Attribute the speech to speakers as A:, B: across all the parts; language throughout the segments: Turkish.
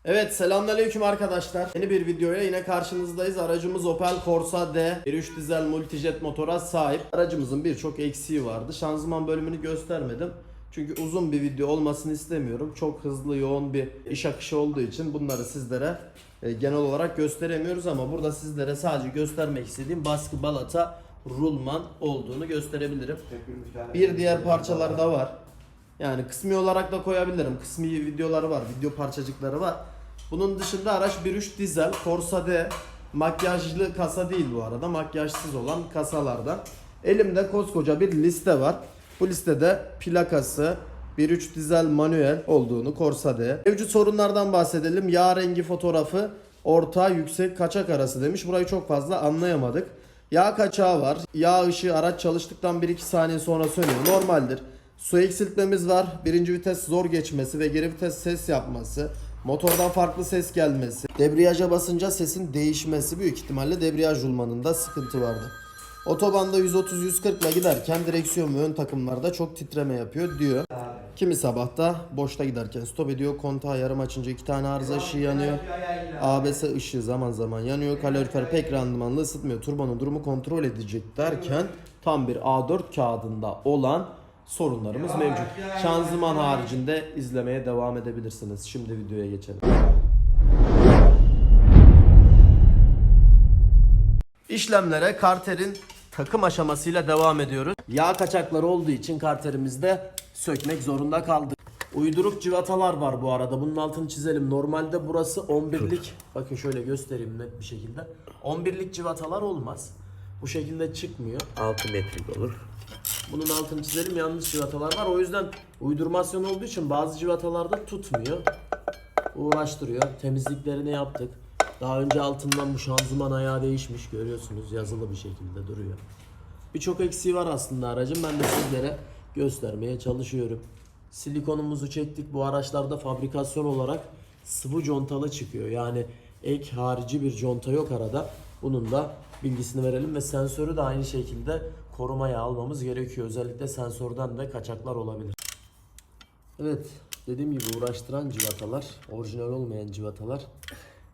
A: Evet, selamünaleyküm arkadaşlar. Yeni bir videoya yine karşınızdayız. Aracımız Opel Corsa D 1.3 dizel multijet motora sahip. Aracımızın birçok eksiği vardı. Şanzıman bölümünü göstermedim. Çünkü uzun bir video olmasını istemiyorum. Çok hızlı, yoğun bir iş akışı olduğu için bunları sizlere genel olarak gösteremiyoruz ama burada sizlere sadece göstermek istediğim baskı balata rulman olduğunu gösterebilirim. Bir diğer parçaları da var. Yani kısmi olarak da koyabilirim. Kısmi videoları var, video parçacıkları var. Bunun dışında araç 1.3 dizel Corsa D, makyajlı kasa değil bu arada, makyajsız olan kasalardan. Elimde koskoca bir liste var. Bu listede plakası 1.3 dizel manuel olduğunu, Corsa D. Mevcut sorunlardan bahsedelim. Yağ rengi fotoğrafı orta yüksek kaçak arası demiş. Burayı çok fazla anlayamadık. Yağ kaçağı var. Yağ ışığı araç çalıştıktan 1-2 saniye sonra sönüyor. Normaldir. Su eksiltmemiz var. Birinci vites zor geçmesi ve geri vites ses yapması. Motordan farklı ses gelmesi. Debriyaja basınca sesin değişmesi. Büyük ihtimalle debriyaj rulmanında sıkıntı vardı. Otobanda 130-140 ile giderken direksiyon ve ön takımlarda çok titreme yapıyor diyor. Kimi sabahta boşta giderken stop ediyor. Kontağı yarım açınca 2 tane arıza ışığı yanıyor. ABS ışığı zaman zaman yanıyor. Kalorifer pek randımanlı ısıtmıyor. Turbonun durumu kontrol edecek derken tam bir A4 kağıdında olan sorunlarımız mevcut. Şanzıman haricinde izlemeye devam edebilirsiniz. Şimdi videoya geçelim. İşlemlere karterin takım aşamasıyla devam ediyoruz. Yağ kaçakları olduğu için karterimizde sökmek zorunda kaldık. Uyduruk civatalar var bu arada. Bunun altını çizelim. Normalde burası 11'lik. Bakın şöyle göstereyim net bir şekilde. 11'lik civatalar olmaz. Bu şekilde çıkmıyor.
B: 6 metrelik olur.
A: Bunun altını çizelim, yanlış civatalar var. O yüzden uydurmasyon olduğu için bazı civatalarda tutmuyor. Uğraştırıyor. Temizliklerini yaptık. Daha önce altından bu şanzıman ayağı değişmiş. Görüyorsunuz, yazılı bir şekilde duruyor. Birçok eksiği var aslında aracın. Ben de sizlere göstermeye çalışıyorum. Silikonumuzu çektik. Bu araçlarda fabrikasyon olarak sıvı contalı çıkıyor. Yani ek harici bir conta yok arada. Bunun da bilgisini verelim ve sensörü de aynı şekilde korumaya almamız gerekiyor. Özellikle sensörden de kaçaklar olabilir. Evet, dediğim gibi uğraştıran civatalar, orijinal olmayan civatalar.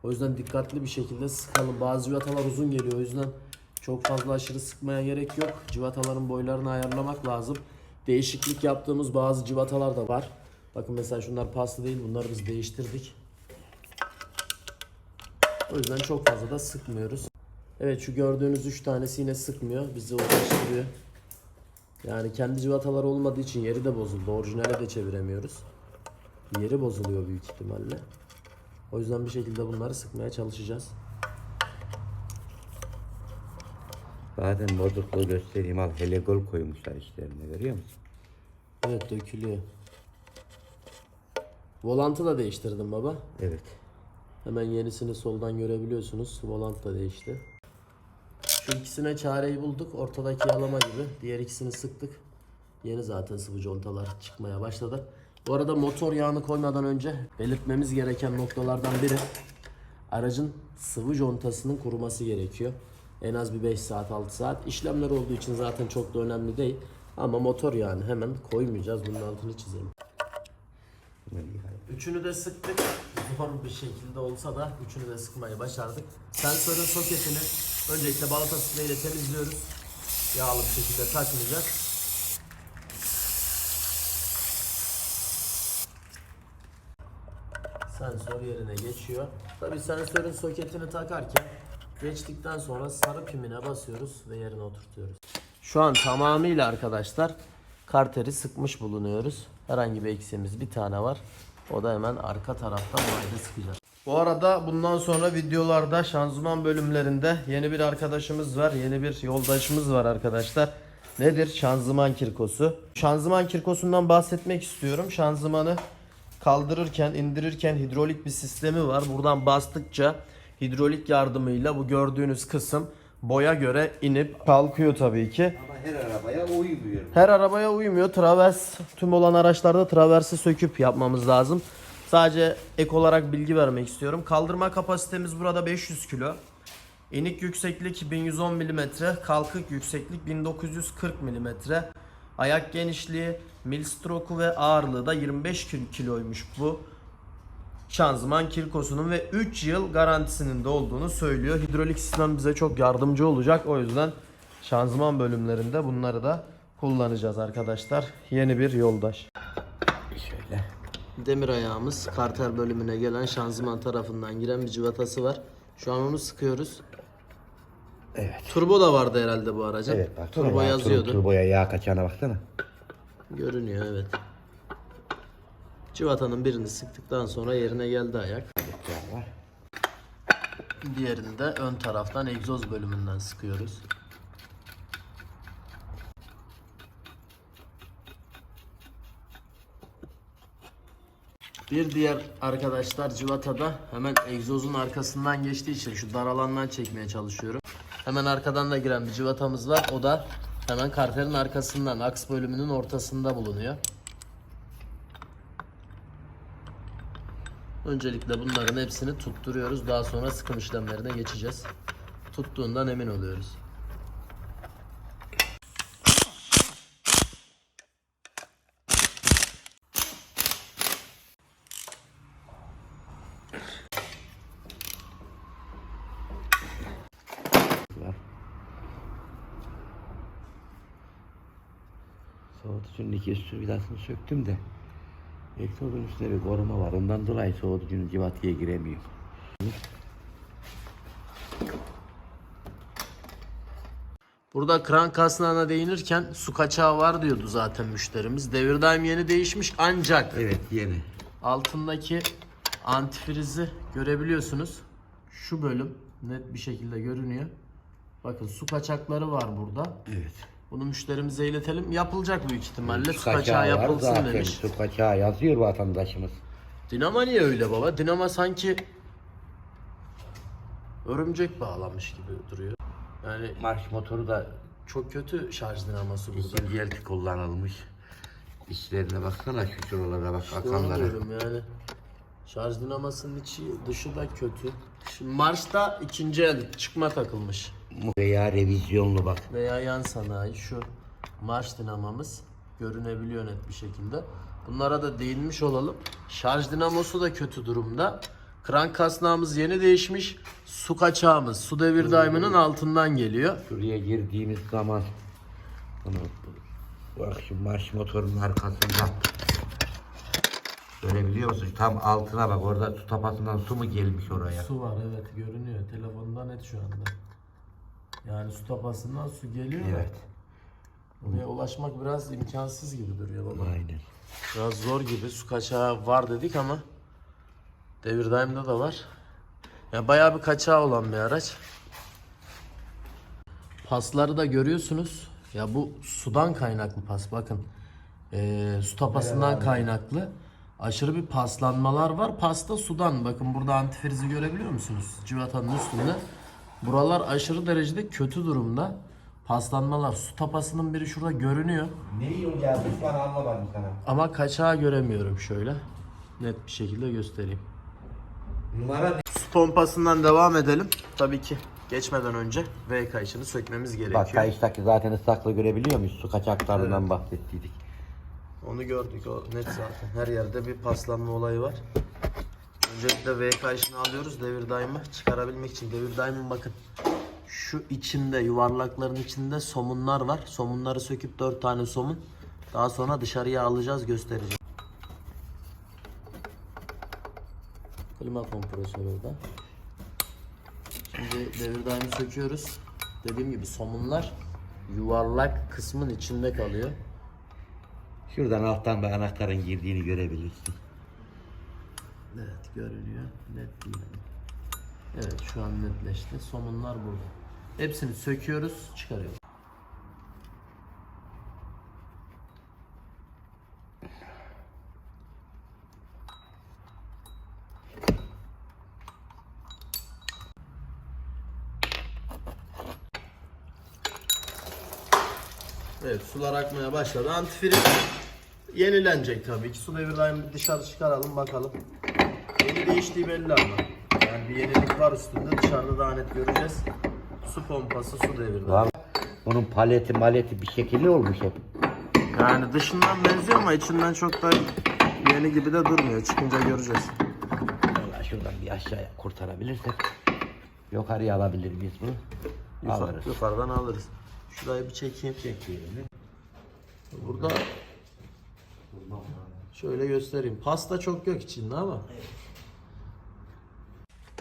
A: O yüzden dikkatli bir şekilde sıkalım. Bazı civatalar uzun geliyor. O yüzden çok fazla aşırı sıkmaya gerek yok. Civataların boylarını ayarlamak lazım. Değişiklik yaptığımız bazı civatalar da var. Bakın mesela şunlar paslı değil. Bunları biz değiştirdik. O yüzden çok fazla da sıkmıyoruz. Evet, şu gördüğünüz 3 tanesi yine sıkmıyor. Bizi uğraştırıyor. Yani kendi civatalar olmadığı için yeri de bozuldu. Orijinale de çeviremiyoruz. Yeri bozuluyor büyük ihtimalle. O yüzden bir şekilde bunları sıkmaya çalışacağız.
B: Bazen bozukluğu göstereyim, al helegol koymuşlar işlerine, görüyor musun?
A: Evet, dökülüyor. Volantı da değiştirdim baba.
B: Evet.
A: Hemen yenisini soldan görebiliyorsunuz. Volant da değişti. Şu ikisine çareyi bulduk. Ortadaki yalama gibi. Diğer ikisini sıktık. Yeni zaten sıvı contalar çıkmaya başladı. Bu arada motor yağını koymadan önce belirtmemiz gereken noktalardan biri, aracın sıvı contasının kuruması gerekiyor. En az bir 5 saat 6 saat. İşlemler olduğu için zaten çok da önemli değil. Ama motor yağını hemen koymayacağız. Bunun altını çizelim. Üçünü de sıktık. Zor bir şekilde olsa da üçünü de sıkmayı başardık. Sensörün soketini öncelikle balata spreyiyle temizliyoruz. Yağlı bir şekilde takmayacak. Sensör yerine geçiyor. Tabii sensörün soketini takarken geçtikten sonra sarı pimine basıyoruz ve yerine oturtuyoruz. Şu an tamamıyla arkadaşlar karteri sıkmış bulunuyoruz. Herhangi bir eksiğimiz bir tane var. O da hemen arka taraftan mayda sıkacağız. Bu arada bundan sonra videolarda şanzıman bölümlerinde yeni bir arkadaşımız var. Yeni bir yoldaşımız var arkadaşlar. Nedir? Şanzıman kirkosu. Şanzıman kirkosundan bahsetmek istiyorum. Şanzımanı kaldırırken, indirirken hidrolik bir sistemi var. Buradan bastıkça hidrolik yardımıyla bu gördüğünüz kısım boya göre inip kalkıyor tabii ki.
B: Ama her arabaya uymuyor.
A: Her arabaya uymuyor. Travers, tüm olan araçlarda traversi söküp yapmamız lazım. Sadece ek olarak bilgi vermek istiyorum. Kaldırma kapasitemiz burada 500 kilo. İnik yükseklik 1110 mm, kalkık yükseklik 1940 mm. Ayak genişliği, mil stroku ve ağırlığı da 25 kiloymuş bu şanzıman kirkosunun ve 3 yıl garantisinin de olduğunu söylüyor. Hidrolik sistem bize çok yardımcı olacak. O yüzden şanzıman bölümlerinde bunları da kullanacağız arkadaşlar. Yeni bir yoldaş.
B: Şöyle.
A: Demir ayağımız karter bölümüne gelen şanzıman tarafından giren bir cıvatası var. Şu an onu sıkıyoruz.
B: Evet.
A: Turbo da vardı herhalde bu aracın.
B: Evet bak.
A: Turbo yazıyordu.
B: Turboya yağ kaçağına baksana.
A: Görünüyor evet. Cıvatanın birini sıktıktan sonra yerine geldi ayak.
B: Var.
A: Diğerini de ön taraftan egzoz bölümünden sıkıyoruz. Bir diğer arkadaşlar cıvatada hemen egzozun arkasından geçtiği için şu dar alandan çekmeye çalışıyorum. Hemen arkadan da giren bir cıvatamız var. O da hemen karterin arkasından aks bölümünün ortasında bulunuyor. Öncelikle bunların hepsini tutturuyoruz. Daha sonra sıkım işlemlerine geçeceğiz. Tuttuğundan emin oluyoruz.
B: Var. Soğutucunun iki üstü vidasını söktüm de egzozun üstünde bir koruma var. Ondan dolayı soğutucunun cıvataya giremiyor.
A: Burada krank kasnağına değinirken su kaçağı var diyordu zaten müşterimiz. Devir daim yeni değişmiş ancak
B: Evet yeni.
A: altındaki antifrizi görebiliyorsunuz. Şu bölüm net bir şekilde görünüyor. Bakın su kaçakları var burada.
B: Evet.
A: Bunu müşterimize iletelim. Yapılacak büyük ihtimalle. Su
B: Kaçağı
A: kaçağı
B: var
A: yapılsın
B: zaten.
A: demiş.
B: Su kaçağı yazıyor vatandaşımız.
A: Dinamo niye öyle baba? Dinamo sanki örümcek bağlanmış gibi duruyor. Yani
B: Marş motoru da
A: çok kötü şarj dinamosu burada.
B: ikinci el kullanılmış. İçlerine baksana şu şuralara bak
A: Onu
B: akanlara.
A: diyorum yani. Şarj dinamasının içi dışı da kötü. Şimdi marşta ikinci el çıkma takılmış.
B: Veya revizyonlu bak.
A: Veya yan sanayi şu marş dinamamız görünebiliyor net bir şekilde. Bunlara da değinmiş olalım. Şarj dinamosu da kötü durumda. Krank kasnağımız yeni değişmiş. Su kaçağımız su devir daiminin altından geliyor.
B: Şuraya girdiğimiz zaman bunu bak şu marş motorunun arkasında görebiliyor musun? Tam altına bak orada su tapasından su mu gelmiş oraya?
A: Su var evet görünüyor. Telefonda net şu anda. Yani su tapasından su geliyor.
B: Evet.
A: Buraya ulaşmak biraz imkansız gibi duruyor baba.
B: Aynen.
A: Biraz zor gibi. Su kaçağı var dedik ama devir daimde de var. Ya bayağı bir kaçağı olan bir araç. Pasları da görüyorsunuz. Ya bu sudan kaynaklı pas bakın. Su tapasından kaynaklı. Aşırı bir paslanmalar var. Pasta sudan. Bakın burada antifrizi görebiliyor musunuz? Cıvatanın üstünde. Buralar aşırı derecede kötü durumda. Paslanmalar. Su tapasının biri şurada görünüyor.
B: Ne yol geldik ben anlamadım sana.
A: Ama kaçağı göremiyorum şöyle. Net bir şekilde göstereyim.
B: Numara ne?
A: Su pompasından devam edelim. Tabii ki geçmeden önce V kayışını sökmemiz gerekiyor.
B: Bak kayıştaki zaten ıslaklığı görebiliyor muyuz? Su kaçaklarından bahsettiydik.
A: Onu gördük o net zaten. Her yerde bir paslanma olayı var. Öncelikle V kayışını alıyoruz devir daimi çıkarabilmek için. Devir daimin bakın şu içinde yuvarlakların içinde somunlar var. Somunları söküp 4 tane somun. Daha sonra dışarıya alacağız göstereceğim. Klima kompresörü orada. Şimdi devir daimi söküyoruz. Dediğim gibi somunlar yuvarlak kısmın içinde kalıyor.
B: Şuradan alttan bir anahtarın girdiğini görebilirsin.
A: Evet görünüyor. Net değil. Evet şu an netleşti. Somunlar burada. Hepsini söküyoruz, çıkarıyoruz. Evet sular akmaya başladı. Antifriz yenilenecek tabii ki. Su devir daimi dışarı çıkaralım bakalım. Yeni değiştiği belli ama. Yani bir yenilik var üstünde. Dışarıda daha net göreceğiz. Su pompası, su devir daimi.
B: Var. Bunun paleti bir şekilli olmuş hep.
A: Yani dışından benziyor ama içinden çok da yeni gibi de durmuyor. Çıkınca göreceğiz.
B: şuradan bir aşağıya kurtarabilirsek yukarıya alabilir miyiz bunu? Alırız.
A: Yukarıdan alırız. Şurayı bir çekeyim. Burada şöyle göstereyim. Pasta çok yok içinde ama.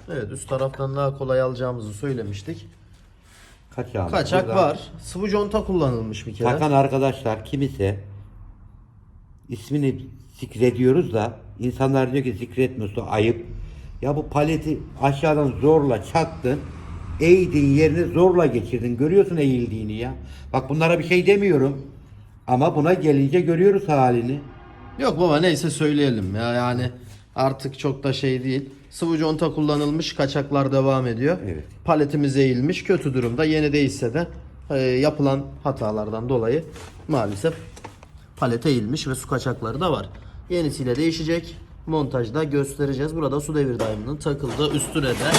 A: Evet, üst taraftan daha kolay alacağımızı söylemiştik. Kaçak
B: Burada
A: var. Sıvı conta kullanılmış bir kere.
B: takan arkadaşlar kimisi ismini zikrediyoruz da insanlar diyor ki zikretmiyorsun ayıp. Ya bu paleti aşağıdan zorla çaktın. Eğdiğin yerini zorla geçirdin. Görüyorsun eğildiğini ya. Bak bunlara bir şey demiyorum. Ama buna gelince görüyoruz halini.
A: Yok baba, neyse söyleyelim ya, yani artık çok da şey değil. Sıvı conta kullanılmış, kaçaklar devam ediyor.
B: Evet.
A: Paletimiz eğilmiş, kötü durumda. Yeni değilse de yapılan hatalardan dolayı maalesef palet eğilmiş ve su kaçakları da var. Yenisiyle değişecek. Montajda göstereceğiz. Burada su devir daiminin takıldığı, üstüne de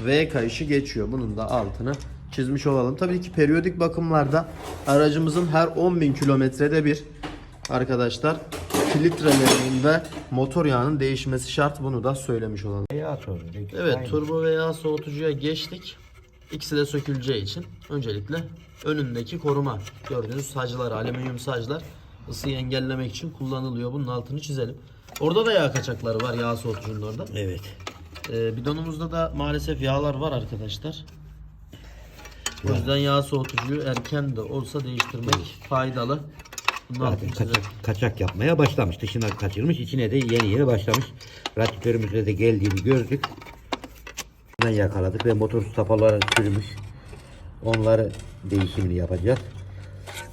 A: V kayışı geçiyor. Bunun da altını çizmiş olalım. Tabii ki periyodik bakımlarda aracımızın her 10.000 kilometrede bir arkadaşlar filtrelerinin ve motor yağının değişmesi şart. Bunu da söylemiş olalım. Evet, turbo ve yağ soğutucuya geçtik. İkisi de söküleceği için öncelikle önündeki koruma, gördüğünüz saclar, alüminyum saclar ısıyı engellemek için kullanılıyor. Bunun altını çizelim. Orada da yağ kaçakları var, yağ soğutucunun orada.
B: Evet.
A: Bidonumuzda da maalesef yağlar var arkadaşlar. O yüzden yağ soğutucuyu erken de olsa değiştirmek faydalı.
B: Zaten kaçak yapmaya başlamış. Dışına kaçırmış. İçine de yeni başlamış. Radyatörümüzde de geldiğini gördük. Bundan yakaladık ve motor tapaları sürmüş. Onları değişimini yapacağız.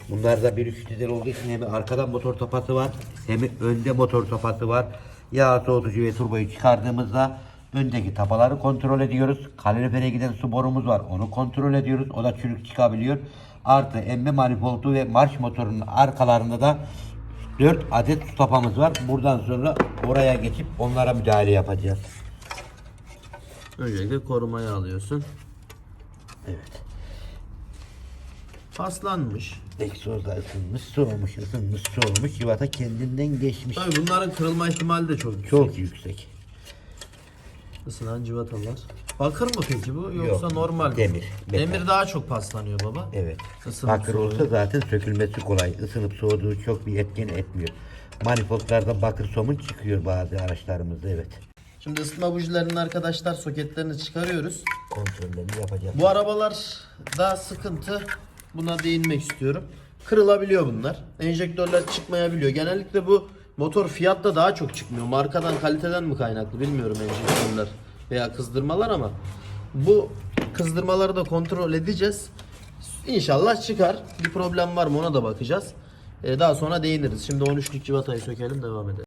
B: Bunlarda 1.3 dizel olduğu için hem arkada motor tapası var hem önde motor tapası var. Yağ soğutucu ve turboyu çıkardığımızda öndeki tapaları kontrol ediyoruz. Kalorifere giden su borumuz var. Onu kontrol ediyoruz. O da çürük çıkabiliyor. Artı emme manifoldu ve marş motorunun arkalarında da 4 adet su tapamız var. Buradan sonra oraya geçip onlara müdahale yapacağız.
A: Öncelikle korumayı alıyorsun.
B: Evet.
A: Paslanmış.
B: Egzozda ısınmış, soğumuş. Civata kendinden geçmiş.
A: Tabii bunların kırılma ihtimali de çok yüksek.
B: Çok yüksek.
A: Isınan civatalar. Bakır mı peki bu yoksa
B: Yok,
A: normal mi?
B: demir, metal.
A: Demir daha çok paslanıyor baba.
B: Evet.
A: Isınıp
B: Bakır
A: soğuyor.
B: olsa zaten sökülmesi kolay. Isınıp soğuduğu çok bir etken etmiyor. Manifoldlarda bakır somun çıkıyor bazı araçlarımızda, evet.
A: Şimdi ısıtma bujilerinin arkadaşlar soketlerini çıkarıyoruz.
B: Kontrollerini yapacağız.
A: Bu arabalarda sıkıntı, buna değinmek istiyorum. Kırılabiliyor bunlar. Enjektörler çıkmayabiliyor. Genellikle bu motor fiyatta daha çok çıkmıyor. Markadan, kaliteden mi kaynaklı bilmiyorum enjektörler veya kızdırmalar, ama bu kızdırmaları da kontrol edeceğiz. İnşallah çıkar. Bir problem var mı ona da bakacağız. Daha sonra değiniriz. Şimdi 13'lük civatayı sökelim, devam edelim.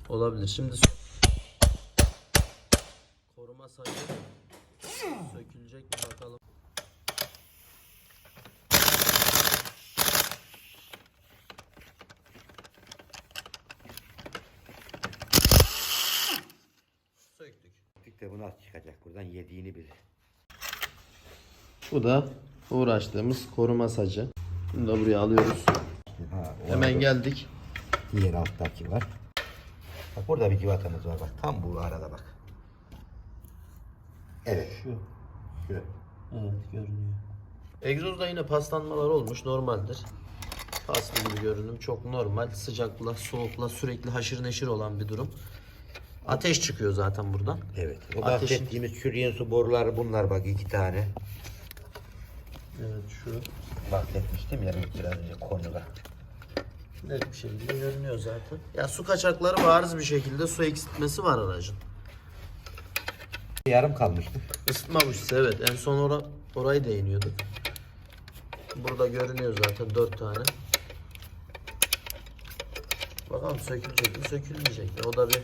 A: Olabilir. Şimdi koruma sacı sökülecek mi bakalım. Söktük.
B: De bu nasıl çıkacak buradan yediğini bilir.
A: Bu da uğraştığımız koruma sacı. Bunu da buraya alıyoruz. Hemen
B: Orada
A: geldik.
B: diğer alttaki var. Bak burada bir civatamız var bak. Tam bu arada bak. Evet.
A: Şu.
B: Şu.
A: Evet, görünüyor. Egzozda yine paslanmalar olmuş, normaldir. Paslı gibi görünüm çok normal. Sıcakla, soğukla sürekli haşır neşir olan bir durum. Ateş çıkıyor zaten buradan.
B: Evet. O
A: Ateşin-
B: bahsettiğimiz çürüyen su boruları bunlar bak, 2 tane.
A: Evet, şu
B: Bahsetmiştim ya biraz önce konuda.
A: net bir şekilde görünüyor zaten. Ya su kaçakları bariz bir şekilde, su eksiltmesi var aracın.
B: Yarım kalmıştı.
A: Isıtma bujisi, evet, en son orayı değiniyorduk. Burada görünüyor zaten 4 tane. Bakalım sökülecek mi sökülmeyecek mi? O da bir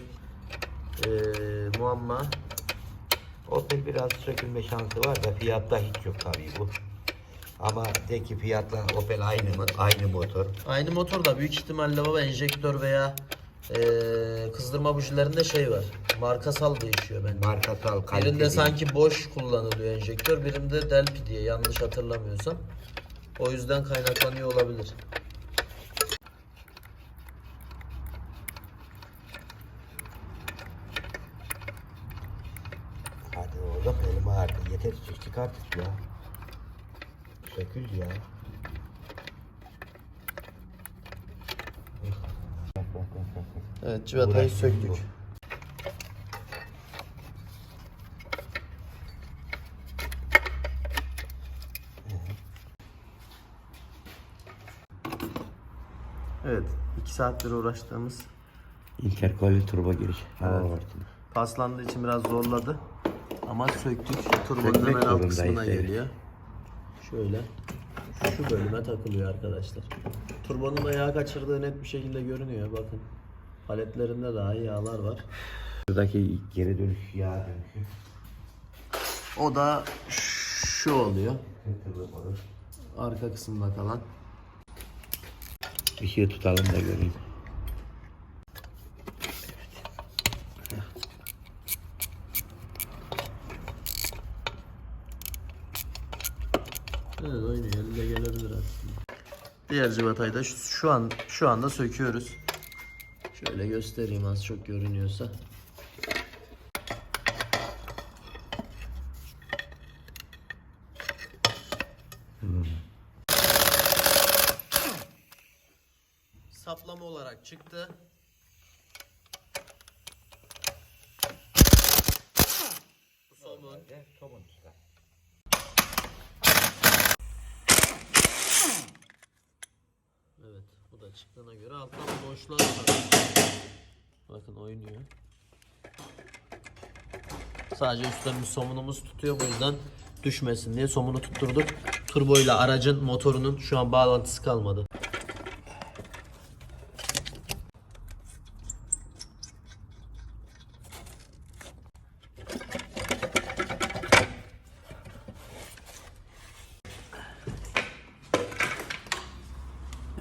A: muamma.
B: Opel biraz sökülme şansı var da fiyatta hiç yok tabii bu. Ama de ki fiyatla Opel aynı mı? Aynı motor.
A: Aynı motorda büyük ihtimalle baba enjektör veya kızdırma bujilerinde şey var. Markasal değişiyor bence.
B: Markasal kalite
A: Birinde
B: değil.
A: sanki boş kullanılıyor enjektör, birinde Delphi diye, yanlış hatırlamıyorsam. O yüzden kaynaklanıyor olabilir.
B: Hadi oğlum elim ağrıdı. Yeter çıkart ya. Sökül ya.
A: Evet, civatayı söktük. Evet, 2 saattir uğraştığımız
B: Intercooler turbo giriş. Hava
A: Evet.
B: var.
A: paslandığı için biraz zorladı. Ama söktük. Turbonun
B: Sökmek
A: hemen alt
B: zorundayız,
A: kısmına
B: evet.
A: geliyor. Şöyle şu bölüme takılıyor arkadaşlar. Turbonun da yağ kaçırdığı net bir şekilde görünüyor. Bakın. Paletlerinde daha yağlar var.
B: Buradaki geri dönüş yağ dönüşü.
A: O da şu oluyor. Arka kısımda kalan.
B: Bir şey tutalım da göreyim.
A: Evet, oynuyor. Elinde gelebilir aslında. Diğer civatayı da şu anda söküyoruz. Şöyle göstereyim az çok görünüyorsa. Saplama olarak çıktı. Bu somun. Evet, bu da çıktığına göre alttan boşluğa var. Bakın oynuyor. Sadece üstten bir somunumuz tutuyor, bu yüzden düşmesin diye somunu tutturduk. Turboyla aracın motorunun şu an bağlantısı kalmadı.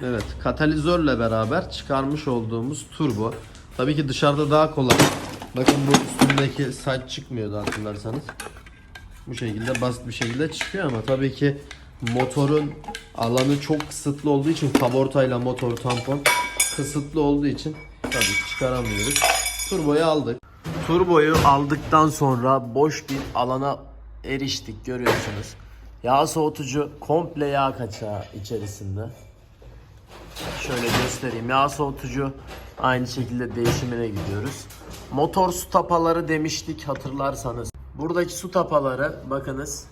A: Evet, katalizörle beraber çıkarmış olduğumuz turbo. Tabii ki dışarıda daha kolay. Bakın bu üstündeki saç çıkmıyordu hatırlarsanız. Bu şekilde basit bir şekilde çıkıyor ama tabii ki motorun alanı çok kısıtlı olduğu için, kabortayla motor tampon kısıtlı olduğu için tabii ki çıkaramıyoruz. Turboyu aldık. Turboyu aldıktan sonra boş bir alana eriştik, görüyorsunuz. Yağ soğutucu komple yağ kaçağı içerisinde. Şöyle göstereyim. Yağ soğutucu aynı şekilde değişimine gidiyoruz. Motor su tapaları demiştik hatırlarsanız. Buradaki su tapaları bakınız.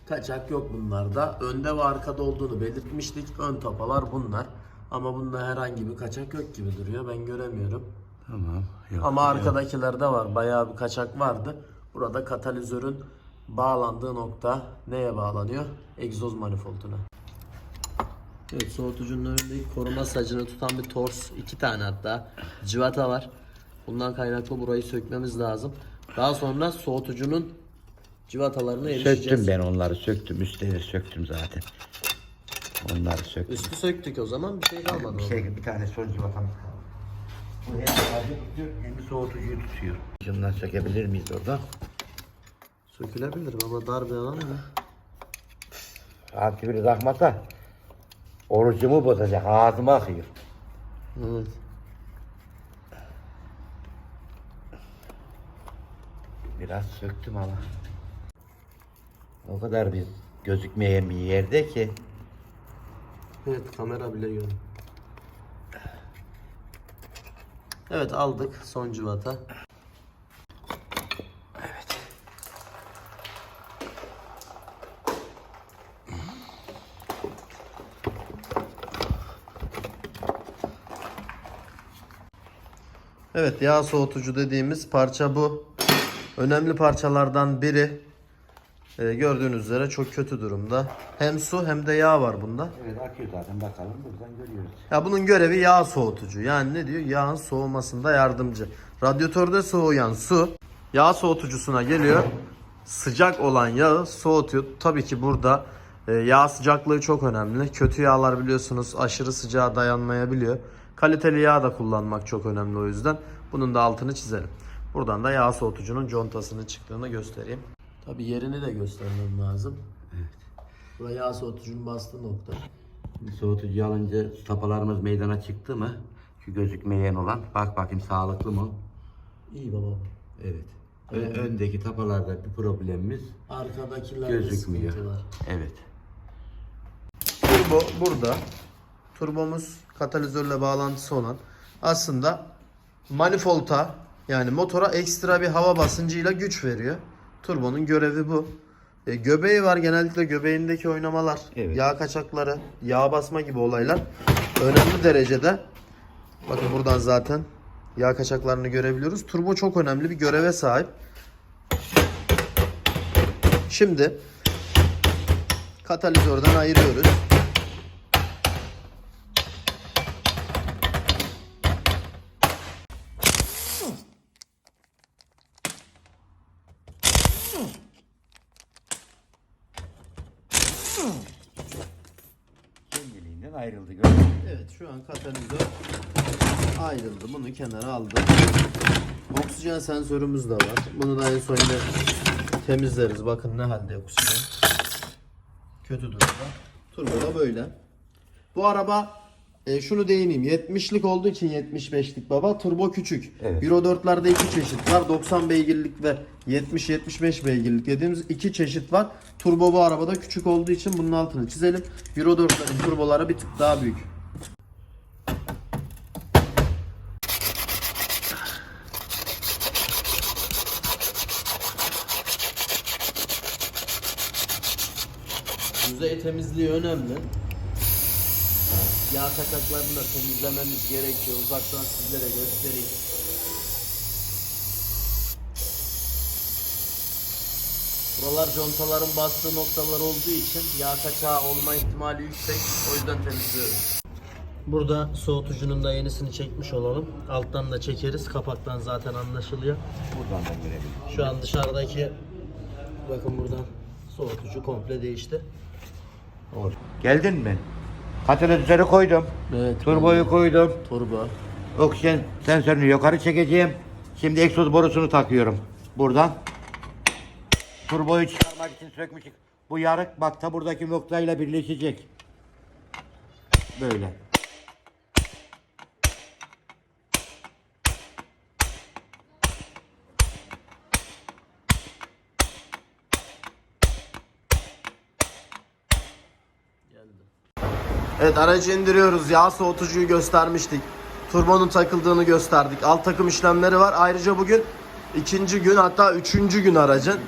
A: Kaçak yok bunlarda. Önde ve arkada olduğunu belirtmiştik. Ön tapalar bunlar. Ama bunda herhangi bir kaçak yok gibi duruyor. Ben göremiyorum.
B: Tamam. Yok,
A: Ama arkadakilerde var. Bayağı bir kaçak vardı. Burada katalizörün bağlandığı nokta neye bağlanıyor? Egzoz manifolduna. Evet, soğutucunun önündeki koruma sacını tutan bir tors, 2 tane hatta cıvata var. Bundan kaynaklı burayı sökmemiz lazım. Daha sonra soğutucunun cıvatalarına erişeceğiz.
B: Söktüm ben onları söktüm. Üstleri söktüm zaten. Onları söktüm.
A: Üstü söktük o zaman bir şey kalmadı.
B: Bir tane son civatamız kaldı. Bu hem sadece tutuyor hem de soğutucuyu tutuyor. Şundan sökebilir miyiz orada?
A: Sökülebilir ama dar bir alan mı?
B: Artık biri takmasa orucumu bozacak. Ağzıma akıyor.
A: Evet.
B: Biraz söktüm ama. O kadar bir gözükmeyen bir yerde ki.
A: Evet, kamera bile görüyor. Evet, aldık son cıvata. Evet, yağ soğutucu dediğimiz parça bu. Önemli parçalardan biri. Gördüğünüz üzere çok kötü durumda. Hem su hem de yağ var bunda.
B: Evet akıyor zaten, bakalım buradan görüyoruz.
A: Ya bunun görevi yağ soğutucu. Yani ne diyor? Yağın soğumasında yardımcı. Radyatörde soğuyan su yağ soğutucusuna geliyor. Sıcak olan yağı soğutuyor. Tabii ki burada yağ sıcaklığı çok önemli. Kötü yağlar biliyorsunuz aşırı sıcağa dayanmayabiliyor. Kaliteli yağ da kullanmak çok önemli o yüzden. Bunun da altını çizelim. Buradan da yağ soğutucunun contasının çıktığını göstereyim. Tabii yerini de göstermem lazım.
B: Evet.
A: Buraya yağ soğutucunun bastığı nokta.
B: Soğutucu alınca tapalarımız meydana çıktı mı? Şu gözükmeyen olan. Bak bakayım sağlıklı mı?
A: İyi baba.
B: Evet. Öndeki tapalarda bir problemimiz
A: Arkadakilerde
B: gözükmüyor.
A: sıkıntı var.
B: Evet.
A: Turbo burada. Turbomuz katalizörle bağlantısı olan. Aslında manifolta yani motora ekstra bir hava basıncıyla güç veriyor. Turbonun görevi bu. Göbeği var, genellikle göbeğindeki oynamalar,
B: Evet.
A: yağ kaçakları, yağ basma gibi olaylar önemli derecede. Bakın buradan zaten yağ kaçaklarını görebiliyoruz. Turbo çok önemli bir göreve sahip. Şimdi katalizörden ayırıyoruz.
B: Kendiliğinden ayrıldı gördün mü?
A: Evet, şu an katalizör ayrıldı. Bunu kenara aldım. Oksijen sensörümüz de var. Bunu da en son yine temizleriz. Bakın ne halde oksijen. Kötü durumda. Turbo da böyle. Bu araba şunu değineyim. 70'lik olduğu için 75'lik baba. Turbo küçük.
B: Evet.
A: Euro 4'lerde iki çeşit var. 90 beygirlik ve 70-75 beygirlik dediğimiz iki çeşit var. Turbo bu arabada küçük olduğu için bunun altını çizelim. Euro 4'lerin turboları bir tık daha büyük. Yüzey temizliği önemli. Yağ kaçaklarını da temizlememiz gerekiyor. Uzaktan sizlere göstereyim. Buralar contaların bastığı noktalar olduğu için yağ kaçağı olma ihtimali yüksek. O yüzden temizliyoruz. Burada soğutucunun da yenisini çekmiş olalım. Alttan da çekeriz. Kapaktan zaten anlaşılıyor.
B: Buradan da görebiliriz.
A: Şu an dışarıdaki bakın buradan soğutucu komple değişti.
B: Geldin mi? Katalizörü koydum.
A: Evet.
B: Turboyu koydum.
A: Turbo.
B: Oksijen sensörünü yukarı çekeceğim. Şimdi egzoz borusunu takıyorum. Buradan. Turboyu çıkarmak için sökmüşük. Bu yarık bak ta buradaki noktayla birleşecek. Böyle.
A: Evet, aracı indiriyoruz. Yağ soğutucuyu göstermiştik. Turbonun takıldığını gösterdik. Alt takım işlemleri var. Ayrıca bugün ikinci gün, hatta üçüncü gün aracın.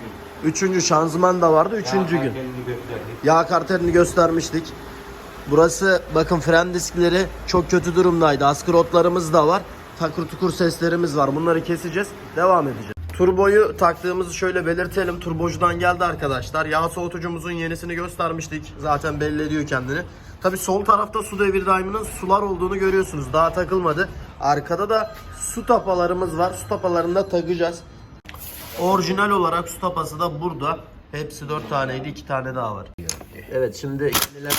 A: Üçüncü, şanzıman da vardı. Üçüncü gün. Yağ karterini göstermiştik. Burası bakın, fren diskleri çok kötü durumdaydı. Askı rotlarımız da var. Takır tukur seslerimiz var. Bunları keseceğiz. Devam edeceğiz. Turboyu taktığımızı şöyle belirtelim. Turbocudan geldi arkadaşlar. Yağ soğutucumuzun yenisini göstermiştik. Zaten belli ediyor kendini. Tabi sol tarafta su devir daiminin sular olduğunu görüyorsunuz. Daha takılmadı. Arkada da su tapalarımız var. Su tapalarını da takacağız. Orijinal olarak su tapası da burada. Hepsi 4 taneydi. 2 tane daha var. Evet, şimdi ikililer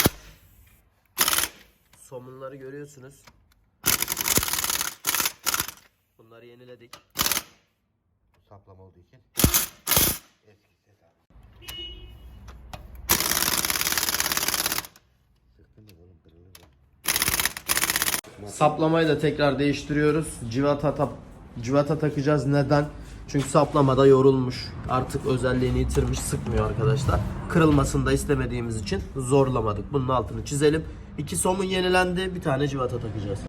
A: somunları görüyorsunuz. Bunları yeniledik.
B: Saplama olduğu için. Eski ses abi. Sıktın mı oğlum, kırılır ya.
A: Saplamayı da tekrar değiştiriyoruz. Civata takacağız. Neden? Çünkü saplamada yorulmuş. Artık özelliğini yitirmiş. Sıkmıyor arkadaşlar. Kırılmasını da istemediğimiz için zorlamadık. Bunun altını çizelim. 2 somun yenilendi. Bir tane civata takacağız.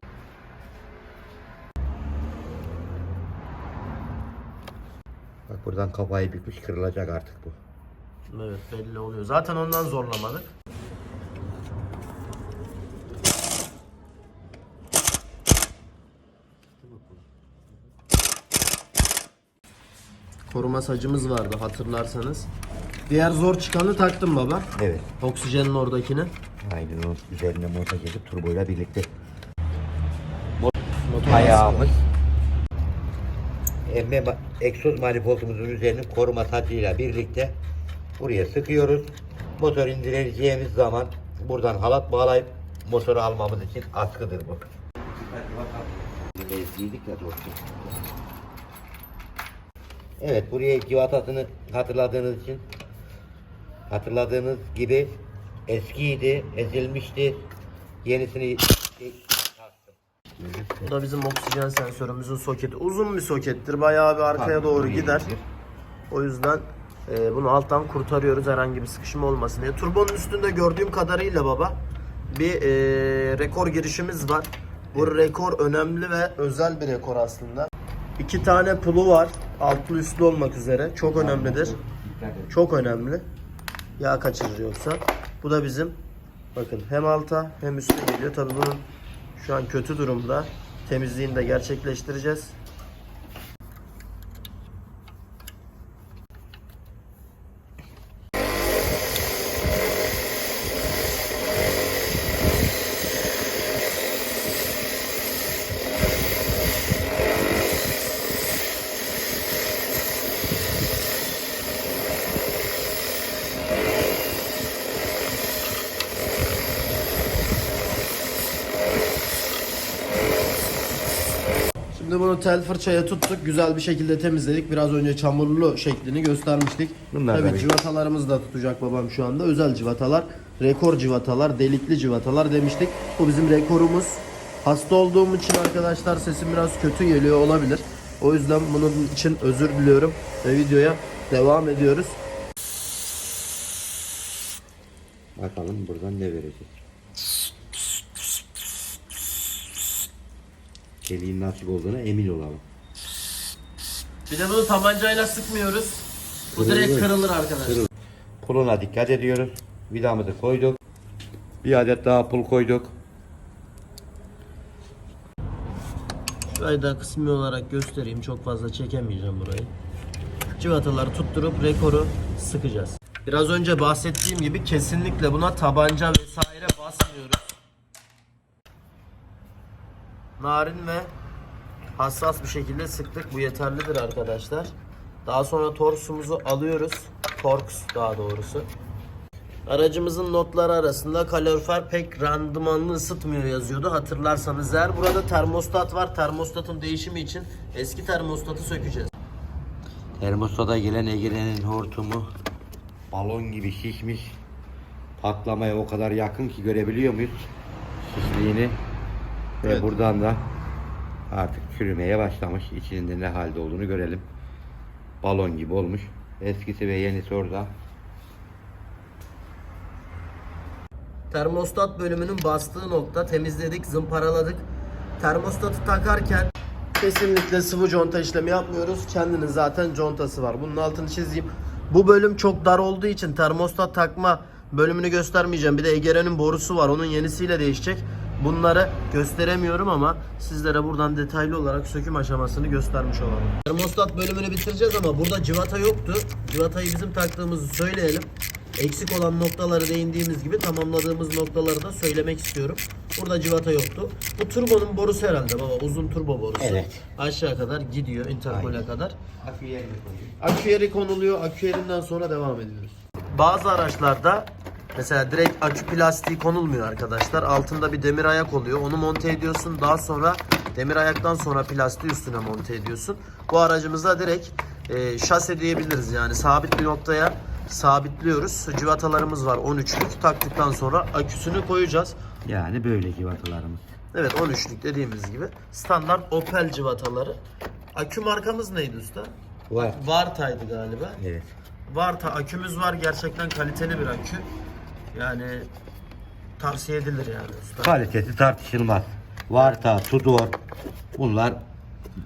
B: Bak buradan kafayı bükmüş, kırılacak artık bu.
A: Evet, belli oluyor. Zaten ondan zorlamadık. Koruma sacımız vardı hatırlarsanız. Diğer zor çıkanı taktım baba.
B: Evet.
A: Oksijenin oradakini.
B: Aynen, onun üzerine montaj edip turboyla birlikte.
A: Motor
B: Ayağımız. Egzoz manifoldumuzun üzerinin koruma sacıyla birlikte buraya sıkıyoruz. Motor indireceğimiz zaman buradan halat bağlayıp motoru almamız için askıdır bu. Evet, buraya civatasını hatırladığınız gibi eskiydi, ezilmişti. Yenisini taktım.
A: Bu da bizim oksijen sensörümüzün soketi. Uzun bir sokettir. Bayağı bir arkaya doğru gider. O yüzden bunu alttan kurtarıyoruz herhangi bir sıkışma olmasın diye. Turbonun üstünde gördüğüm kadarıyla baba bir rekor girişimiz var. Bu rekor önemli ve özel bir rekor aslında. 2 tane pulu var. Altlı üstlü olmak üzere. Çok önemlidir. Çok önemli. Yağ kaçırır yoksa. Bu da bizim bakın hem alta hem üste geliyor. Tabii bunun şu an kötü durumda. Temizliğini de gerçekleştireceğiz. Şimdi bunu tel fırçaya tuttuk. Güzel bir şekilde temizledik. Biraz önce çamurlu şeklini göstermiştik. Tabii civatalarımız da tutacak babam şu anda. Özel civatalar, rekor civatalar, delikli civatalar demiştik. Bu bizim rekorumuz. Hasta olduğum için arkadaşlar sesim biraz kötü geliyor olabilir. O yüzden bunun için özür diliyorum ve videoya devam ediyoruz.
B: Bakalım buradan ne verecek. Çeliğin nasip olduğuna emin olalım.
A: Bir de bunu tabancayla sıkmıyoruz. Bu direkt kırılır arkadaşlar.
B: Puluna dikkat ediyoruz. Vidamızı koyduk. Bir adet daha pul koyduk.
A: Şurayı da kısmi olarak göstereyim. Çok fazla çekemeyeceğim burayı. Civataları tutturup rekoru sıkacağız. Biraz önce bahsettiğim gibi kesinlikle buna tabanca vesaire basmıyoruz. Narin ve hassas bir şekilde sıktık. Bu yeterlidir arkadaşlar. Daha sonra torsumuzu alıyoruz. Torx daha doğrusu. Aracımızın notları arasında kalorifer pek randımanlı ısıtmıyor yazıyordu. Hatırlarsanız eğer burada termostat var. Termostatın değişimi için eski termostatı sökeceğiz.
B: Termostata gelen Ege'nin hortumu balon gibi şişmiş. Patlamaya o kadar yakın ki görebiliyor muyuz? Şişliğini. Ve
A: Evet.
B: buradan da artık çürümeye başlamış. İçinde ne halde olduğunu görelim. Balon gibi olmuş. Eskisi ve yenisi orada.
A: Termostat bölümünün bastığı nokta temizledik, zımparaladık. Termostatı takarken kesinlikle sıvı conta işlemi yapmıyoruz. Kendinin zaten contası var. Bunun altını çizeyim. Bu bölüm çok dar olduğu için termostat takma bölümünü göstermeyeceğim. Bir de Egeren'in borusu var. Onun yenisiyle değişecek. Bunları gösteremiyorum ama sizlere buradan detaylı olarak söküm aşamasını göstermiş olalım. Termostat bölümünü bitireceğiz ama burada civata yoktu. Civatayı bizim taktığımızı söyleyelim. Eksik olan noktaları değindiğimiz gibi tamamladığımız noktaları da söylemek istiyorum. Burada civata yoktu. Bu turbonun borusu herhalde baba. Uzun turbo borusu.
B: Evet.
A: Aşağı kadar gidiyor interpole kadar.
B: Akü yerine koyuyor.
A: Akü yeri konuluyor. Akü yerinden sonra devam ediyoruz. Bazı araçlarda mesela direkt akü plastiği konulmuyor arkadaşlar. Altında bir demir ayak oluyor. Onu monte ediyorsun. Daha sonra demir ayaktan sonra plastiği üstüne monte ediyorsun. Bu aracımızda direkt şase diyebiliriz. Yani sabit bir noktaya sabitliyoruz. Civatalarımız var 13'lük. Taktıktan sonra aküsünü koyacağız.
B: Yani böyle civatalarımız.
A: Evet 13'lük dediğimiz gibi. Standart Opel civataları. Akü markamız neydi usta?
B: Var.
A: Varta'ydı galiba.
B: Evet.
A: Varta akümüz var. Gerçekten kaliteli bir akü. Yani tavsiye edilir yani usta.
B: Kalitesi tartışılmaz. Varta, Tudor bunlar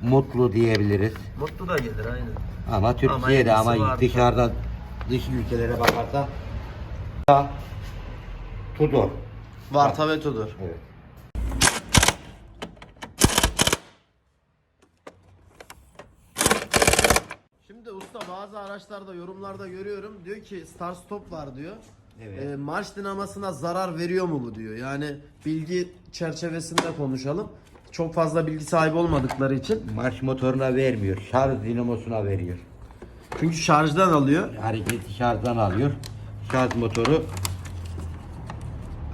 B: mutlu diyebiliriz.
A: Mutlu da gelir aynen.
B: Ama Türkiye'de
A: en iyisi
B: ama
A: Varta.
B: dışarıdan dış ülkelere bakarsan Tudor.
A: Varta ve Tudor.
B: Evet.
A: Şimdi usta bazı araçlarda yorumlarda görüyorum. Diyor ki start stop var diyor.
B: Evet.
A: Marş dinamasına zarar veriyor mu bu diyor. Yani bilgi çerçevesinde konuşalım. Çok fazla bilgi sahibi olmadıkları için.
B: Marş motoruna vermiyor. Şarj dinamosuna veriyor.
A: Çünkü şarjdan alıyor.
B: Hareketi şarjdan alıyor. Şarj motoru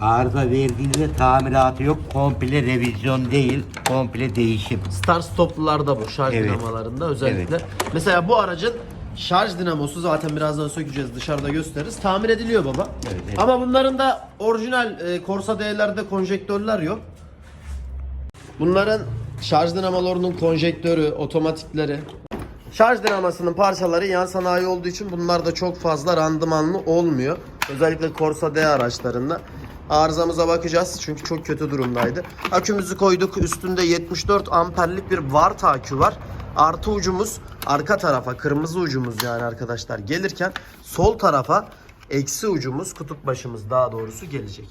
B: arıza verdiğinde tamiratı yok. Komple revizyon değil. Komple değişim.
A: Start stoplularda bu şarj
B: Evet.
A: dinamalarında özellikle.
B: Evet.
A: Mesela bu aracın şarj dinamosu zaten birazdan sökeceğiz, dışarıda gösteririz. Tamir ediliyor baba.
B: Evet, evet.
A: Ama bunların da orijinal Corsa D'lerde konjektörler yok. Bunların şarj dinamolarının konjektörü, otomatikleri Şarj dinamasının parçaları yan sanayi olduğu için bunlar da çok fazla randımanlı olmuyor. Özellikle Corsa D araçlarında. Arızamıza bakacağız çünkü çok kötü durumdaydı. Akümüzü koyduk. Üstünde 74 amperlik bir Varta akü var. Artı ucumuz arka tarafa, kırmızı ucumuz yani arkadaşlar gelirken, sol tarafa eksi ucumuz, kutup başımız daha doğrusu gelecek.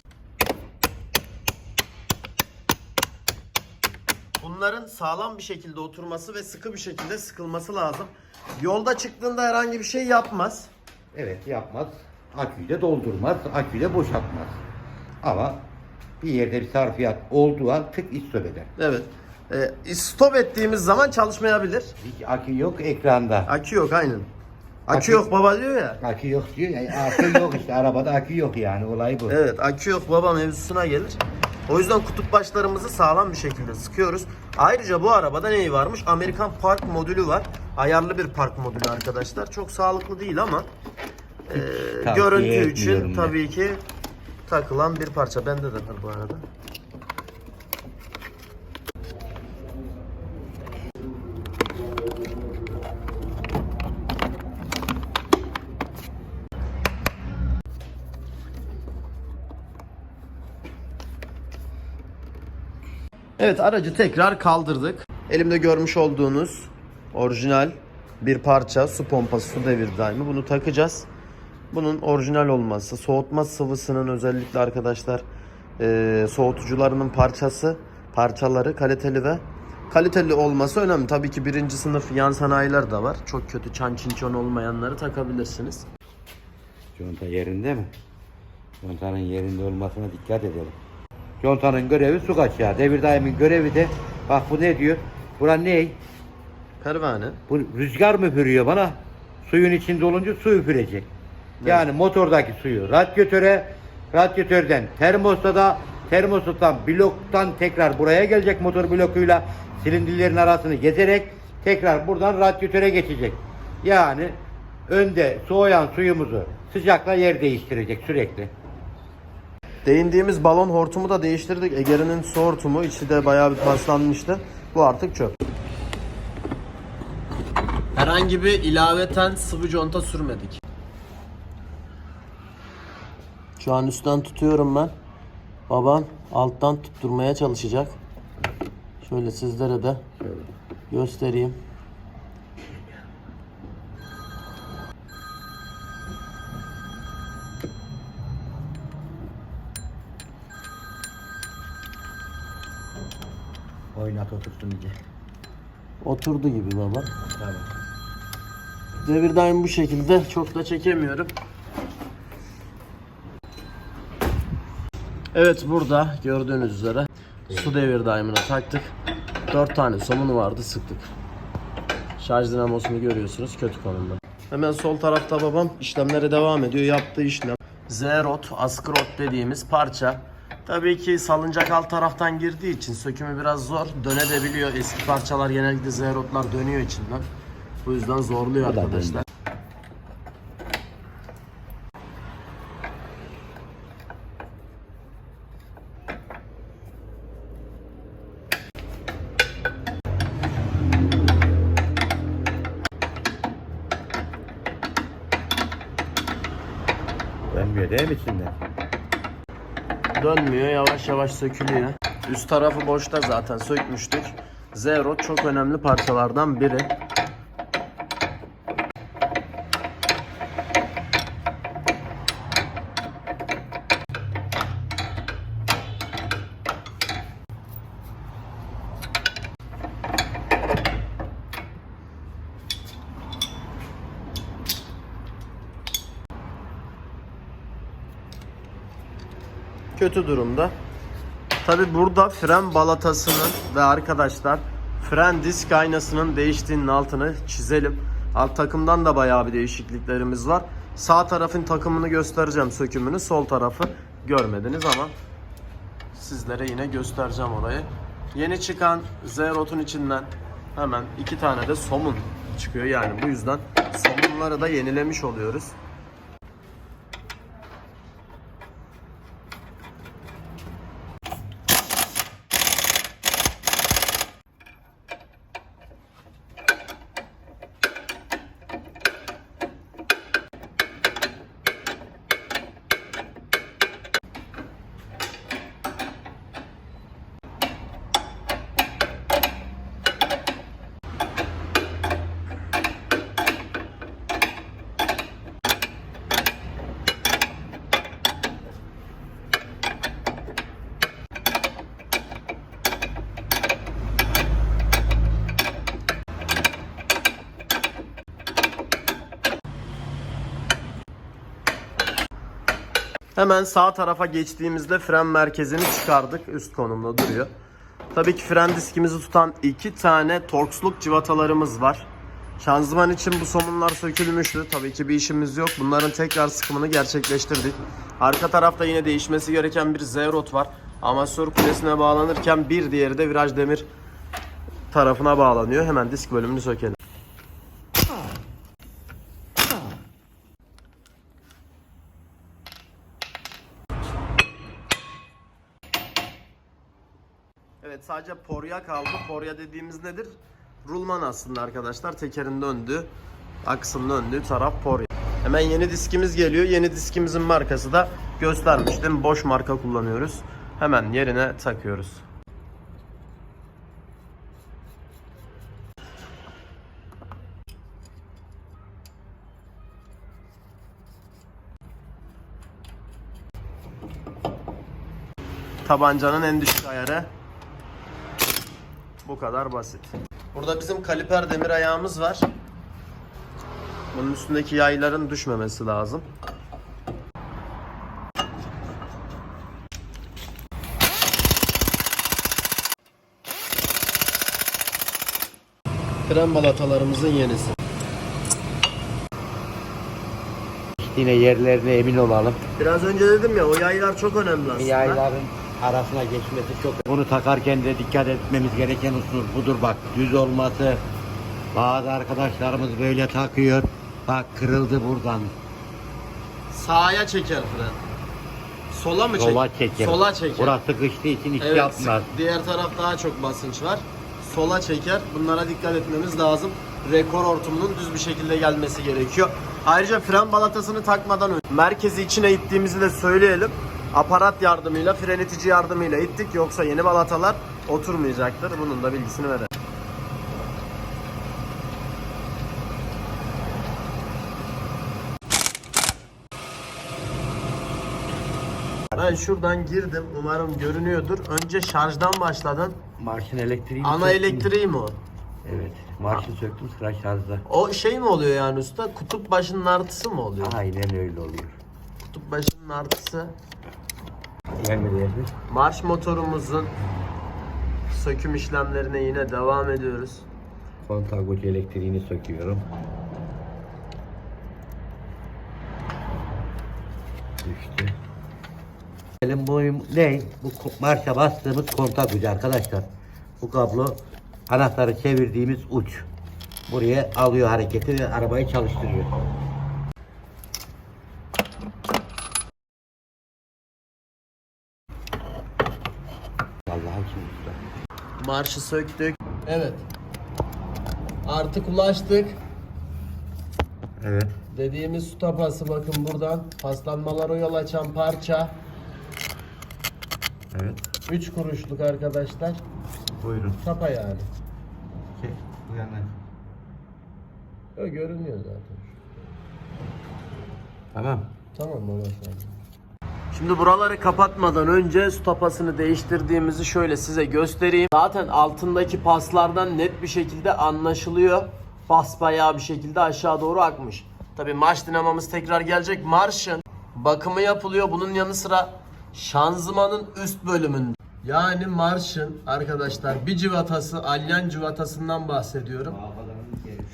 A: Bunların sağlam bir şekilde oturması ve sıkı bir şekilde sıkılması lazım. Yolda çıktığında herhangi bir şey yapmaz.
B: Evet, yapmaz. Aküyü de doldurmaz, aküyü de boşaltmaz. Ama bir yerde bir sarfiyat olduğu an tık istop eder.
A: Evet. Stop ettiğimiz zaman çalışmayabilir.
B: Hiç akü yok ekranda.
A: Akü yok aynen. Akü
B: Akü-
A: yok baba diyor ya.
B: Akü yok diyor. Yani akü yok işte, arabada akü yok yani, olay bu.
A: Evet, akü yok baba mevzusuna gelir. O yüzden kutup başlarımızı sağlam bir şekilde sıkıyoruz. Ayrıca bu arabada neyi varmış? Amerikan park modülü var. Ayarlı bir park modülü arkadaşlar. Çok sağlıklı değil ama
B: Tavsiye
A: görüntü için
B: etmiyorum ben.
A: tabii ki takılan bir parça. Bende de var bu arada. Evet, aracı tekrar kaldırdık. Elimde görmüş olduğunuz orijinal bir parça su pompası, su devir daimi. Bunu takacağız. Bunun orijinal olması, soğutma sıvısının özellikle arkadaşlar soğutucularının parçaları kaliteli ve kaliteli olması önemli. Tabii ki birinci sınıf yan sanayiler de var. Çok kötü çan çinçon olmayanları takabilirsiniz.
B: Conta yerinde mi? Contanın yerinde olmasına dikkat edelim. Contanın görevi su kaçağı. Devir daimin görevi de, bak bu ne diyor? Bura ne?
A: Pervane.
B: Bu rüzgar mı üfürüyor bana? Suyun içinde olunca su üfürecek. Yani motordaki suyu radyatörden termostattan bloktan tekrar buraya gelecek, motor blokuyla silindirlerin arasını gezerek tekrar buradan radyatöre geçecek. Yani önde soğuyan suyumuzu sıcakla yer değiştirecek sürekli.
A: Değindiğimiz balon hortumu da değiştirdik. Egeren'in su hortumu içi de bayağı bir paslanmıştı. Bu artık çöp. Herhangi bir ilaveten sıvı conta sürmedik. Şu an üstten tutuyorum ben. Babam alttan tutturmaya çalışacak. Şöyle sizlere de göstereyim.
B: Oynat otursun iyice.
A: Oturdu gibi baba.
B: Tamam.
A: Devir daim bu şekilde, çok da çekemiyorum. Evet, burada gördüğünüz üzere su devir daimine taktık. 4 tane somunu vardı, sıktık. Şarj dinamosunu görüyorsunuz, kötü konumda. Hemen sol tarafta babam işlemlere devam ediyor. Yaptığı işlem Z-Rod, askı rod dediğimiz parça. Tabii ki salıncak alt taraftan girdiği için sökümü biraz zor. Dönebiliyor. Eski parçalar genellikle Z-Rod'lar dönüyor içinden. Bu yüzden zorluyor arkadaşlar.
B: Dönmüyor değil mi içinden?
A: Dönmüyor, yavaş yavaş sökülüyor. Üst tarafı boşta, zaten sökmüştük. Z-Rod çok önemli parçalardan biri. Kötü durumda. Tabi burada fren balatasının ve arkadaşlar fren disk aynasının değiştiğinin altını çizelim. Alt takımdan da bayağı bir değişikliklerimiz var. Sağ tarafın takımını göstereceğim, sökümünü. Sol tarafı görmediniz ama sizlere yine göstereceğim orayı. Yeni çıkan Z-Rod'un içinden hemen 2 tane de somun çıkıyor. Yani bu yüzden somunları da yenilemiş oluyoruz. Hemen sağ tarafa geçtiğimizde fren merkezini çıkardık. Üst konumda duruyor. Tabii ki fren diskimizi tutan 2 tane Torxluk civatalarımız var. Şanzıman için bu somunlar sökülmüştü. Tabii ki bir işimiz yok. Bunların tekrar sıkımını gerçekleştirdik. Arka tarafta yine değişmesi gereken bir Z-rot var. Amasör kulesine bağlanırken bir diğeri de viraj demir tarafına bağlanıyor. Hemen disk bölümünü sökelim. Evet, sadece porya kaldı. Porya dediğimiz nedir? Rulman aslında arkadaşlar. Tekerin döndüğü, aksın döndüğü taraf porya. Hemen yeni diskimiz geliyor. Yeni diskimizin markası da göstermiştim. Bosch marka kullanıyoruz. Hemen yerine takıyoruz. Tabancanın en düşük ayarı. Bu kadar basit. Burada bizim kaliper demir ayağımız var. Bunun üstündeki yayların düşmemesi lazım. Fren balatalarımızın yenisi.
B: Yine yerlerine emin olalım.
A: Biraz önce dedim ya, o yaylar çok önemli aslında.
B: Yayların arasına geçmesi çok. Bunu takarken de dikkat etmemiz gereken husus budur bak. Düz olması. Bazı arkadaşlarımız böyle takıyor. Bak kırıldı buradan.
A: Sağa çeker fren. Sola mı çeker?
B: Sola çeker.
A: Sola çeker.
B: Burası sıkıştığı için iş
A: Evet,
B: yapmaz.
A: diğer taraf daha çok basınç var. Sola çeker. Bunlara dikkat etmemiz lazım. Rekor hortumunun düz bir şekilde gelmesi gerekiyor. Ayrıca fren balatasını takmadan önce merkezi içine ittiğimizi de söyleyelim. Aparat yardımıyla, fren itici yardımıyla ittik. Yoksa yeni balatalar oturmayacaktır. Bunun da bilgisini verelim. Ben şuradan girdim. Umarım görünüyordur. Önce şarjdan başladın.
B: Marşın elektriği.
A: Ana elektriği mi o?
B: Evet. Marşı söktüm, sıra şarjda.
A: O şey mi oluyor yani usta? Kutup başının artısı mı oluyor?
B: Aynen öyle oluyor.
A: Kutup başının artısı.
B: Gelmedi.
A: Marş motorumuzun söküm işlemlerine yine devam ediyoruz.
B: Kontak ucu elektriğini söküyorum. Düştü. Benim boyum ne? Bu marşa bastığımız kontak ucu arkadaşlar. Bu kablo anahtarı çevirdiğimiz uç. Buraya alıyor hareketi ve arabayı çalıştırıyor. Vallahi kim usta.
A: Marşı söktük. Evet. Artık ulaştık.
B: Evet.
A: Dediğimiz su tapası bakın buradan. Paslanmalara yol açan parça.
B: Evet.
A: 3 kuruşluk arkadaşlar.
B: Buyurun.
A: Tapa yani.
B: Bu yana.
A: O görünüyor zaten.
B: Tamam.
A: Tamam baba. Şimdi buraları kapatmadan önce su tapasını değiştirdiğimizi şöyle size göstereyim. Zaten altındaki paslardan net bir şekilde anlaşılıyor. Basbayağı bir şekilde aşağı doğru akmış. Tabii marş dinamamız tekrar gelecek. Marşın bakımı yapılıyor. Bunun yanı sıra şanzımanın üst bölümünde. Yani marşın arkadaşlar bir civatası, alyan civatasından bahsediyorum.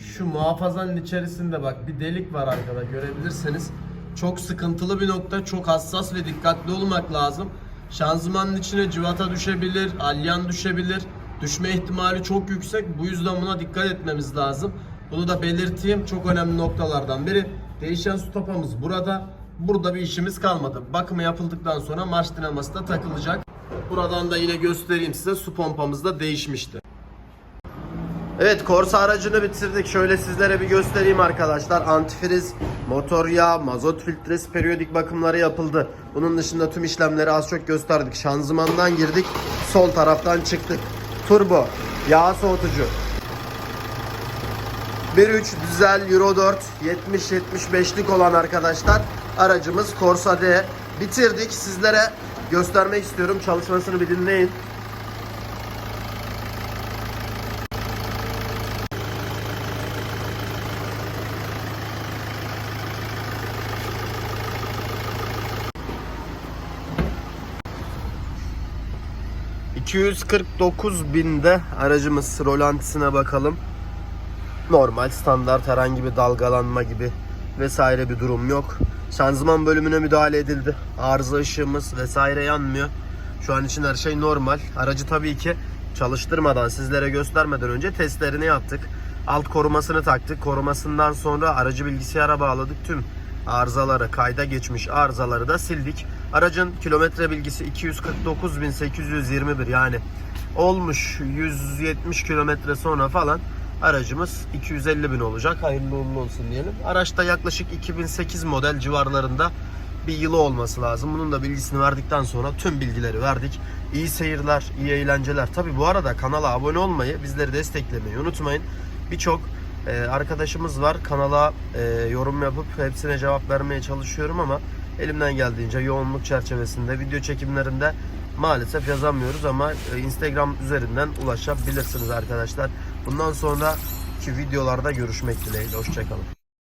A: Şu muhafazanın içerisinde bak bir delik var arkada, görebilirsiniz. Çok sıkıntılı bir nokta, çok hassas ve dikkatli olmak lazım. Şanzımanın içine civata düşebilir, alyan düşebilir. Düşme ihtimali çok yüksek. Bu yüzden buna dikkat etmemiz lazım. Bunu da belirteyim. Çok önemli noktalardan biri. Değişen su tapamız burada. Burada bir işimiz kalmadı. Bakımı yapıldıktan sonra marş dinaması da takılacak. Buradan da yine göstereyim size. Su pompamız da değişmişti. Evet, Corsa aracını bitirdik. Şöyle sizlere bir göstereyim arkadaşlar. Antifriz, motor yağı, mazot filtresi, periyodik bakımları yapıldı. Bunun dışında tüm işlemleri az çok gösterdik. Şanzımandan girdik. Sol taraftan çıktık. Turbo, yağ soğutucu. 1.3 dizel Euro 4 70-75'lik olan arkadaşlar aracımız Corsa D. Bitirdik. Sizlere göstermek istiyorum. Çalışmasını bir dinleyin. 249.000'de aracımız. Rolantisine bakalım. Normal standart, herhangi bir dalgalanma gibi vesaire bir durum yok. Şanzıman bölümüne müdahale edildi. Arıza ışığımız vesaire yanmıyor. Şu an için her şey normal. Aracı tabii ki çalıştırmadan, sizlere göstermeden önce testlerini yaptık. Alt korumasını taktık. Korumasından sonra aracı bilgisayara bağladık. Tüm arızaları, kayda geçmiş arızaları da sildik. Aracın kilometre bilgisi 249.821, yani olmuş 170 kilometre sonra falan aracımız 250.000 olacak. Hayırlı uğurlu olsun diyelim. Araçta yaklaşık 2008 model civarlarında bir yılı olması lazım. Bunun da bilgisini verdikten sonra tüm bilgileri verdik. İyi seyirler, iyi eğlenceler. Tabi bu arada kanala abone olmayı, bizleri desteklemeyi unutmayın. Birçok arkadaşımız var. Kanala yorum yapıp hepsine cevap vermeye çalışıyorum ama elimden geldiğince yoğunluk çerçevesinde video çekimlerinde maalesef yazamıyoruz ama Instagram üzerinden ulaşabilirsiniz arkadaşlar. Bundan sonraki videolarda görüşmek dileğiyle. Hoşçakalın.